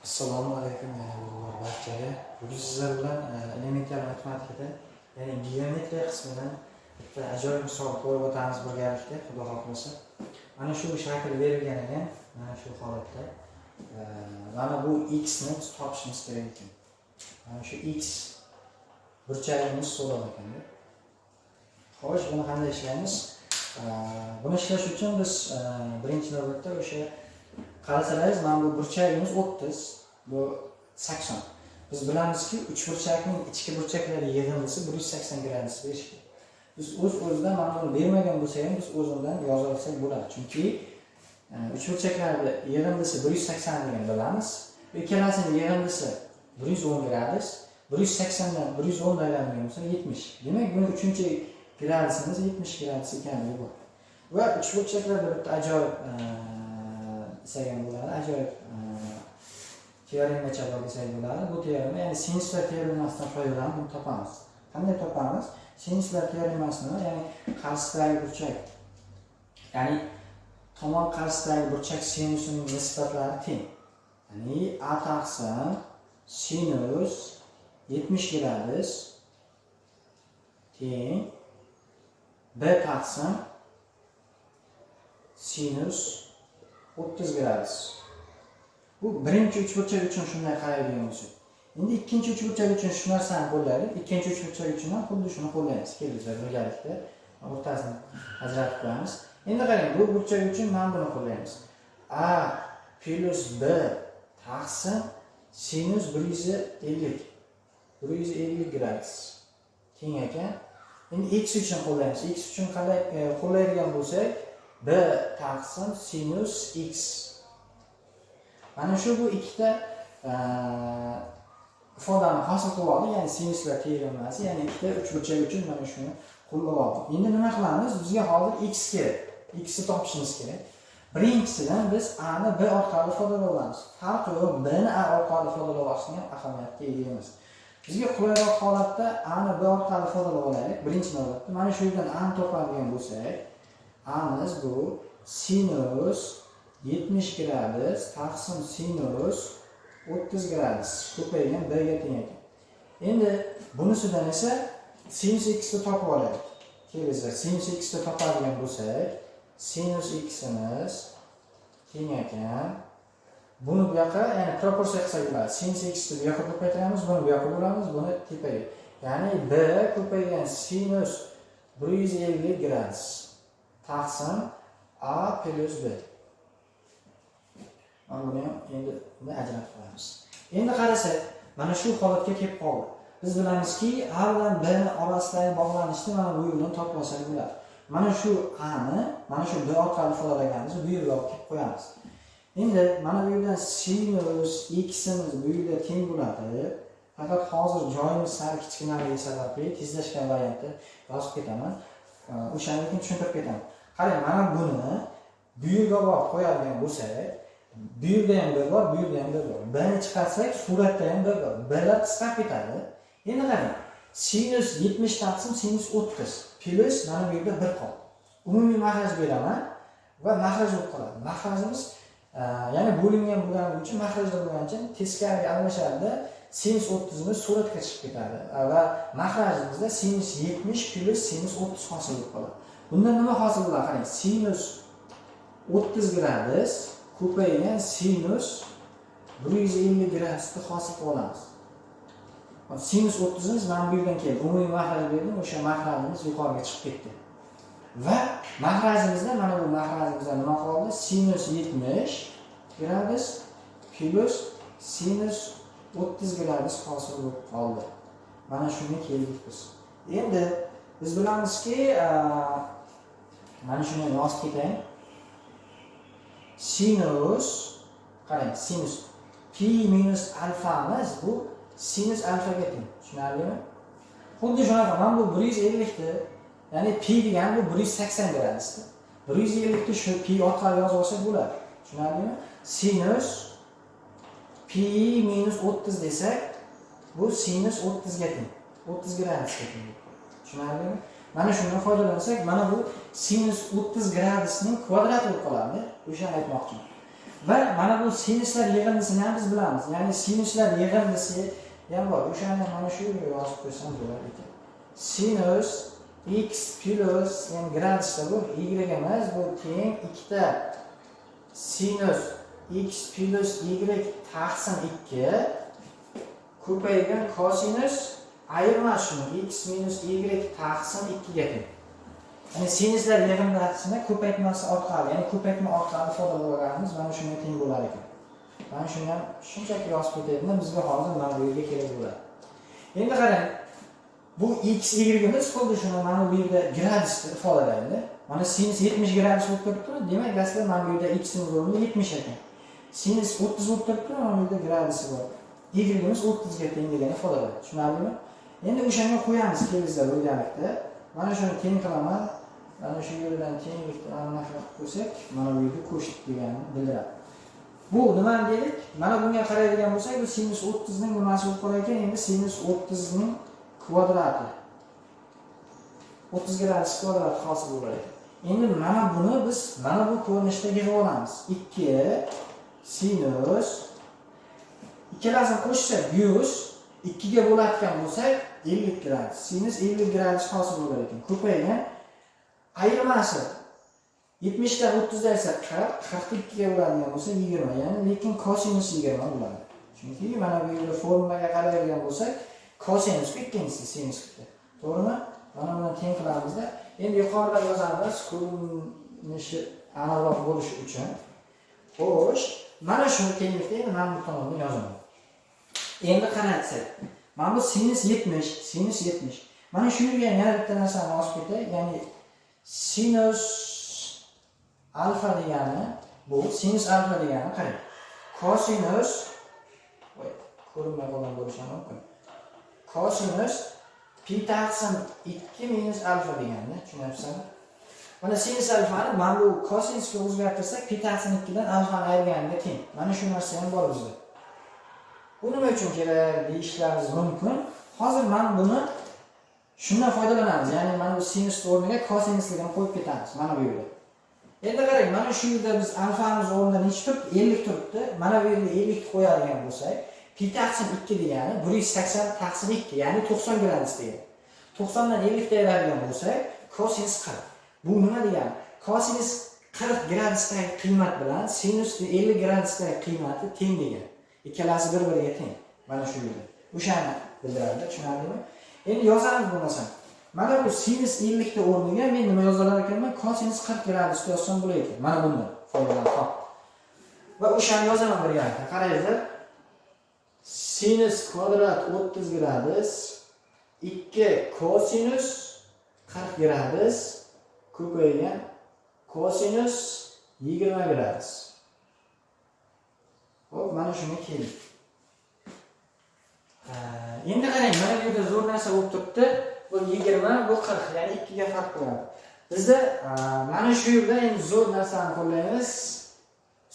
Assalomu alaykum barchaga. Bugun sizlar bilan elementar matematikada, ya'ni geometriya qismidan bitta ajoyib misol ko'rib o'tamiz birgalikda, xudo xohlasa. Mana shu shakl berilgan ekan, mana shu holatda. Mana bu x ni biz topishimiz kerak ekan. Mana shu x burchagimiz so'ralgan ekanda. Xo'sh, buni qanday ishlaymiz? Buni ishlash uchun biz birinchi navbatda o'sha qarasangiz, mana bu burchagimiz 30, bu 80. Biz bilamizki, uchburchakning ichki burchaklari yig'indisi 180 gradus berishgan. Biz o'z-o'zidan mana buni bermagan bo'lsa ham biz o'zimizdan yoza olsak bo'ladi. Chunki uchburchaklarning yig'indisi 180 degan bilamiz. Bu ikkalasining yig'indisi 110 gradus. 180 dan 110 aylangan bo'lsa 70. Demak, buni 3-chi gradusimiz 70 gradus ekanligi bor. Va uchburchaklarda bitta ajoyib desak bo'ladi, ajoyib teoremacha bor desak bo'ladi. Bu teorema, ya'ni sinuslar teoremasidan foydalanib buni topamiz. Qanday topamiz? Sinuslar teoremasini, ya'ni qarshisidagi burchak, ya'ni tomon qarshisidagi burchak sinusining nisbatlari teng. Ya'ni a taqsim sinus 70 gradus teng b taqsim sinus 30 gradus. Bu birinchi uchburchak uchun shunday qaraydigan bo'lsak. Endi ikkinchi uchburchak uchun shu narsani qo'llaylik. Ikkinchi uchburchak uchun ham xuddi shuni qo'llaymiz. Kelinglar birgalikda o'rtasini ajratib qo'yamiz. Endi qarang, bu burchak uchun mana buni qo'llaymiz. A plus b taqsim sinus 150. 150 gradus teng ekan. Endi x uchun qo'llaymiz. X uchun qanday qo'llaydigan bo'lsak, b taqsim sinus x. Mana shu bu ikkita ifodani hosil qilib oldik, ya'ni sinuslar teoremasi, ya'ni ikkita uchburchak uchun mana shuni qo'llab oldik. Endi nima qilamiz? Bizga hozir x kerak. X ni topishimiz kerak. Birinchisidan biz a ni b orqali ifodalay olamiz. Farqi yo'q, b ni a orqali ifodalay olishning ham ahamiyatga ega emas. Bizga qulayroq holatda a ni b orqali ifodalay olaylik. Birinchi navbatda mana shu yerdan a ni topadigan bo'lsak, a'miz bu sinus 70 gradus taqsim sinus 30 gradus ko'paygan b ga teng ekan. Endi bunisidan esa sinus x ni topib olaylik. Kelinglar, sinus x ni topadigan bo'lsak, sinus x imiz teng ekan. Buni bu yoqqa, ya'ni proporsiya qilsak bo'ladi. Sinus x ni bu yoqqa ko'paytiramiz, buni bu yoqqa bo'lamiz, buni tepaga. Ya'ni b ko'paygan sinus 150 gradus taqsim a plus b. Mana buni ham endi ajratib qo'yamiz. Endi qarasak, mana shu holatga kelib qoldi. Biz bilamizki, a bilan b ni orasidagi bog'lanishni mana bu yo'ldan topib olsak bo'ladi. Mana shu a ni mana shu b orqali ifodalaganimizni bu yerga olib kelib qo'yamiz. Endi mana bu yerdan sinus x imiz bu yerga teng bo'ladi. Faqat hozir joyimiz sal kichkinaligi sababli tezlashgan variantda yozib ketaman. O'shani keyin tushuntirib ketaman. Qarang, mana buni bu yerga olib qo'yadigan bo'lsak, bu yerda ham b bor, bu yerda ham b bor. b ni chiqarsak, suratda ham b bor. blar qisqarib ketadi. Endi qarang, sinus 70 taqsim sinus 30 plus mana bu yerda 1 qoldi. Umumiy mahraj beraman va mahraj bo'lib qoladi. Mahrajimiz ya'ni bo'lingan bo'lgani uchun mahrajda bo'lgancha teskariga almashadi. Sinus 30 ni suratga chiqib ketadi va mahrajimizda sinus 70 plus sinus 30 hosil bo'lib qoladi. Bundan nima hosil bo'ladi? Qarang, sinus 30 gradus ko'paygan sinus 150 gradusni hosil qilib olamiz. Sinus 30 imiz mana bu yerdan keldi. Umumiy mahraj berdim, o'sha mahrajimiz yuqoriga chiqib ketdi. Va mahrajimizda mana bu mahrajimizda nima qoldi? Sinus 70 gradus plus sinus 30 gradus hosil bo'lib qoldi. Mana shunga keldik biz. Endi biz bilamizki, mana shuni yozib ketaylik. Sinus, qarang, sinus pi minus alfamiz bu sinus alfaga teng. Tushunarlimi? Xuddi shunaqa, mana bu 150 ni, ya'ni pi degani bu 180 gradusda. 150 ni shu pi orqali yozib olsak bo'ladi. Tushunarlimi? Sinus pi minus 30 desak, bu sinus 30 ga teng. 30 gradusga teng. Tushunarlimi? Mana shundan foydalansak, mana bu sinus 30 gradusning kvadrati bo'lib qoladi. O'shani aytmoqchiman. Va mana bu sinuslar yig'indisini ham biz bilamiz. Ya'ni sinuslar yig'indisi ham bor. O'shani mana shu yerga yozib qo'ysam bo'lar ekan. Sinus x plus yani gradusda bu y emas, bu teng ikkita sinus x plus y taqsim 2 ko'paygan kosinus ayirma shuni x minus y taqsim 2 ga teng. Yani sinuslar yig'indisini ko'paytmasi orqali, ya'ni ko'paytma orqali ifodalaganimiz mana shunga teng bo'lar ekan. Mana shuni ham shunchaki yozib ketayapman, bizga hozir mana bu yerga kerak bo'ladi. Endi qarang, bu x yimiz xuddi shuni mana bu yerda gradusda ifodalaydi. Mana sinus 70 gradus bo'lib turibdi. Demak, aslida mana bu yerda x ning o'rni 70 ekan. Sinus 30 bo'lib turibdi, mana bu yerda gradusi bor. Y-imiz 30 ga teng degan ifodalaydi. Tushunarlimi? Endi o'shanga qo'yamiz kelizda bo'lganlikda. Mana shuni teng qilaman. Mana shu yerdan tenglikni aniq qilib qo'ysak, mana bu yerga qo'shdik deganini bildiradi. Bu nima dedik? Mana bunga qaraydigan bo'lsak, bu sinus 30 ning nimasi bo'lib qolar ekan? Endi sinus 30 ning kvadrati. 30 gradus kvadrat hosil bo'lar ekan. Endi mana buni biz mana bu ko'rinishda yig'ib olamiz. 2 sinus ikkalasini qo'shsak 100, 2 ga bo'ladigan bo'lsak 50 gradus. Sinus 50 gradus hosil bo'lar ekan. Ko'paygan ayirmasi 70 dan 30 esa 40, 42 ga bo'ladigan bo'lsa 20, ya'ni lekin kosinus 20 bo'ladi. Chunki mana bu yerda formulaga qaraydigan bo'lsak, kosinus ikkinchisi sinus bitta. To'g'rimi? Mana buni teng qilamizda. Endi yuqorida yozamiz ko'rinishi aniqroq bo'lishi uchun. Xo'sh, mana shu tenglikda endi mana bu tomonda yozaman. Endi qaraysak, mana bu sinus 70. Mana shu yerga yana bitta narsani yozib ketay, ya'ni sinus alfa degani bu sinus alfa degani qarang. Kosinus ko'rinmay qolgan bo'lishi mumkin. Kosinus pi taqsim 2 minus alfa degani, tushunyapsizmi? Mana sinus alfani mana bu kosinusga o'zgartirsak, pi taqsim 2 dan alfani ayirganiga teng. Mana shu narsa ham bor bizda. Bu nima uchun kerak deyishlaringiz mumkin. Hozir mana buni shundan foydalanamiz. Ya'ni mana bu sinus o'rniga kosinusligini qo'yib ketamiz mana bu yerda. Endi qarang, mana shu yerda biz alfamiz o'rnida necha turibdi? 50 turibdi. Mana bu yerga 50 qo'yadigan bo'lsak, pi taqsim 2 degani 180 taqsim 2, ya'ni 90 gradus degani. 90 dan 50 ga ayiradigan bo'lsak, kosinus 40. Bu nima degani? Kosinus 40 gradusdagi qiymat bilan sinus 50 gradusdagi qiymati teng degan. Ikkalasi bir-biriga teng. Mana shu yerda. O'shani bildiradi, tushunarlimi? Endi yozamiz bo'lmasa. Mana bu sinus 50 ta o'rniga men nima yozalar ekanman? Kosinus 40 gradus yozsam bo'lar ekan. Mana bundan foydalanib top. Va o'shani yozaman birgalikda. Qaranglar. Sinus kvadrat 30 gradus 2 kosinus 40 gradus ko'paygan kosinus 20 gradus. Hop, mana shunga keldik. Endi qarang, mana bu yerda zo'r narsa bo'lib turibdi. Bu 20, bu 40, ya'ni 2 ga farq qiladi. Bizda mana shu yerda endi zo'r narsani qo'llaymiz.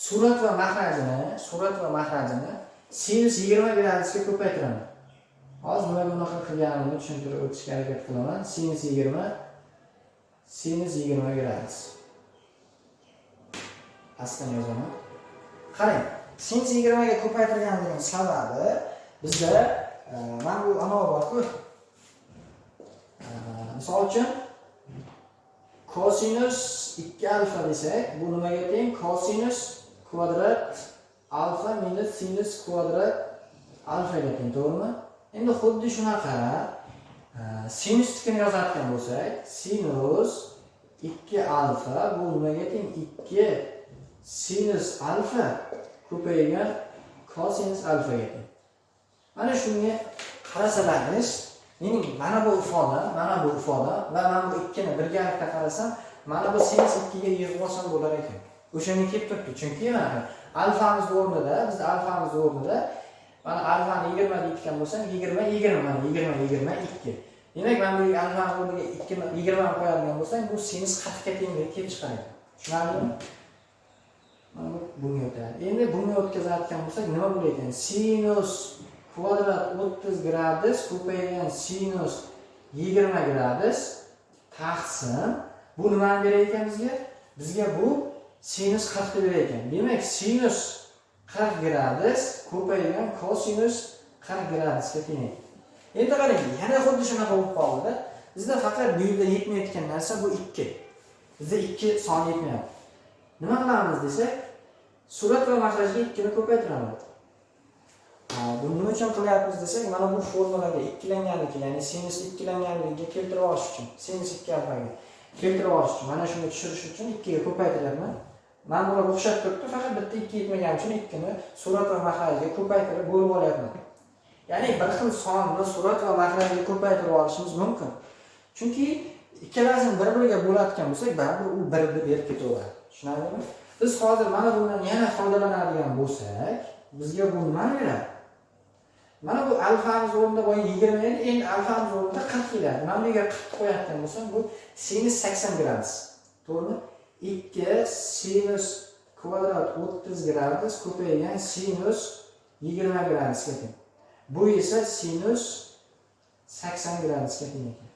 Surat va mahrajini sinus 20 gradusga ko'paytiraman. Hozir nima bunaqa qilganimni tushuntirib o'tishga harakat qilaman. Sinus 20 gradus. Pastdan yozaman. Qarang, sinus 20 ga ko'paytirganligim sababi bizda mana bu anavi bor-ku. Misol uchun kosinus 2 alfa desak, bu nimaga teng? Kosinus kvadrat alfa minus sinus kvadrat alfa ga teng, to'g'rimi? Endi xuddi shunaqa sinusnikini yozadigan bo'lsak, sinus 2 alfa bu nimaga teng? 2 sinus alfa ko'paygan kosinus alfa ga teng. Mana shunga qarasalaringiz, mening mana bu ifoda va mana bu ikkini birgalikda qarasam, mana bu sinus 2 ga yig'ib olsam bo'lar ekan. O'shanga kelib turibdi. Chunki mana alfamiz o'rnida, bizda alfamiz o'rnida mana alfani 20 deyotgan bo'lsam, 22. Demak, mana bu alfani o'rniga 20 qo'yadigan bo'lsam, bu sinus 40 ga tenglik kelib chiqadi. Tushunarlimi? Mana bunga o'tadi. Endi bunga o'tkazadigan bo'lsak, nima bo'lar ekan? Sinus kvadrat 30 gradus ko'paygan sinus 20 gradus taqsim bu nimani berar ekan bizga? Bizga bu sinus 40 deb ekan. Demak, sinus 40 gradus ko'paygan kosinus 40 gradusga teng ekan. Endi qarang, yana xuddi shunaqa bo'lib qoldi. Bizda faqat bu yerda yetmayotgan narsa bu 2. Bizda 2 son yetmayapti. Nima qilamiz desak, surat va mahrajga 2 ni ko'paytiramiz. Buni nima uchun qilyapmiz desak, mana bu formulaga ikkilanganligi, ya'ni sinus ikkilanganligiga keltirib olish uchun, sinus 2 alfaga keltirib olish uchun, mana shuni tushirish uchun 2 ga ko'paytiryapman. Men bular o'xshab turibdi, faqat bitta 2 yetmagani uchun 2 ni surat va mahrajga ko'paytirib bo'lib olyapman. Ya'ni bir xil sonni surat va mahrajga ko'paytirib olishimiz mumkin. Chunki ikkalasini bir-biriga bo'layotgan bo'lsak, baribir u bir-biri berib ketaveradi. Tushunarlimi? Biz hozir mana bundan yana foydalanadigan bo'lsak, bizga bu nimani beradi? Mana bu alfamiz o'rnida boya 20 edi, endi alfamiz o'rnida 40 keladi. Men bu yerga 40 qo'yayotgan bo'lsam, bu sinus 80 gradus. To'g'rimi? 2 sinus kvadrat 30 gradus ko'paygan sinus 20 gradusga teng. Bu esa sinus 80 gradusga teng ekan.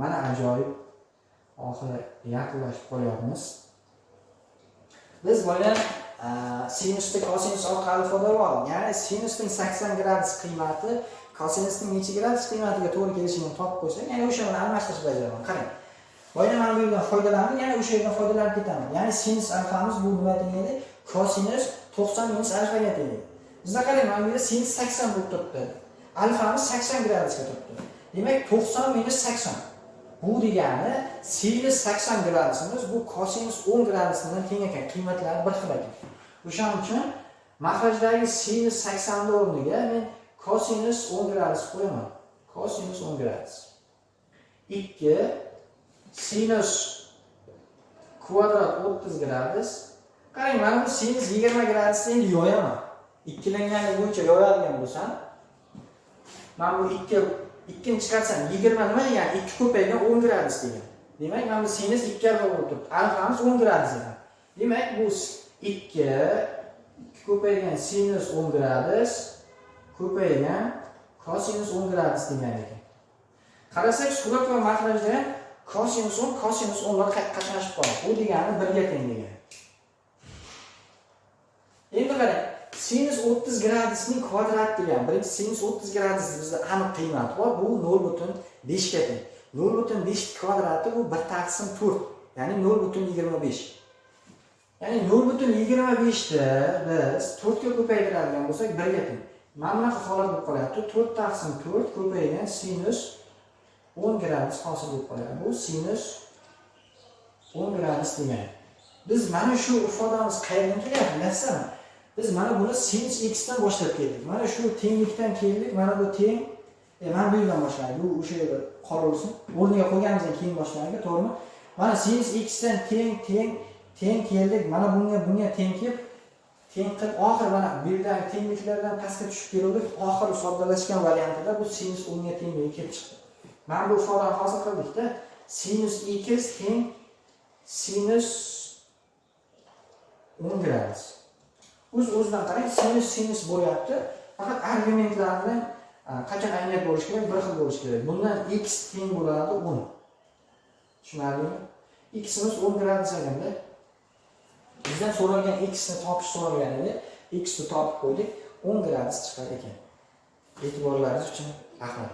Mana ajoyib. Oxiri yaqinlashib qolyapmiz. Biz boya sinusni kosinus orqali ifodalab oldik. Ya'ni sinusning 80 gradus qiymati kosinusning necha gradus qiymatiga to'g'ri kelishini topib qo'ysak, ya'ni o'sha bilan almashtirib bajaraman. Qarang. Boya men bu yerdan foydalandim, yana o'sha yerdan foydalanib ketaman. Ya'ni sinus alfamiz bu nima degani? Kosinus 90 minus alfaga teng. Bizda qarang, mana bu yerda sinus 80 bo'lib turibdi. Alfamiz 80 gradusga turibdi. Demak, 90 minus 80. Bu degani sinus 80 gradusimiz bu kosinus 10 gradusidan teng ekan, qiymatlari bir xil ekan. O'shaning uchun mahrajdagi sinus 80 ni o'rniga men kosinus 10 gradus qo'yaman. Kosinus 10 gradus. 2 sinus kvadrat 30 gradus. Qarang, mana bu sinus 20 gradusni endi yo'yaman. Ikkilanganlik bo'yicha yo'yadigan bo'lsam, men bu 2 chiqarsam 20 nima degani? 2 ko'paygan 10 gradus degan. Demak, mana bu sinus 2 ga bo'lib turibdi. Alfamiz 10 gradus ekan. Demak, bu 2 ko'paygan sinus 10 gradus ko'paygan kosinus 10 gradus degan ekan. Qarasak, surat va mahrajda ham kosinus 10 lar qatnashib qoladi. Bu degani 1 ga teng degan. Endi qarang, sinus 30 gradusning kvadrat degan. Birinchi sinus 30 gradus bizda aniq qiymati bor. Bu 0.5 ga teng. 0.5 kvadrati bu 1 taqsim 4, ya'ni 0.25. Ya'ni 0.25 da biz 4 ga ko'paytiradigan bo'lsak 1 ga teng. Mana bunaqa holat bo'lib qolyapti. 4 taqsim 4 ko'paygan sinus 10 gradus hosil bo'lib qoladi. Bu sinus 10 gradus degan. Biz mana shu ifodamiz qayerdan kelyapti, bilasizmi? Biz mana buni sinus x dan boshlab keldik. Mana shu tenglikdan keldik. Mana bu teng. Mana bu yerdan boshlaydi. Bu o'sha yerda qolsin. O'rniga qo'yganimizdan keyin boshlaydi, to'g'rimi? Mana sinus x dan teng keldik. Mana bunga teng kelib oxir mana bu yerdagi tengliklardan pastga tushib keldik. Oxiri soddalashgan variantida bu sinus 10 ga tengligi kelib chiqdi. Mana bu ifodani hosil qildik-da. Sinus x teng sinus 10 gradus. O'z-o'zidan qarang, sinus bo'lyapti. Faqat argumentlarni qachon ayniyat bo'lish kerak, bir xil bo'lish kerak. Bundan x teng bo'ladi 10. Tushunarlimi? Ximiz 10 gradus ekanda. Bizdan so'ralgan x ni topish so'ralgan edi. X ni topib qo'ydik, 10 gradus chiqar ekan. E'tiborlaringiz uchun rahmat.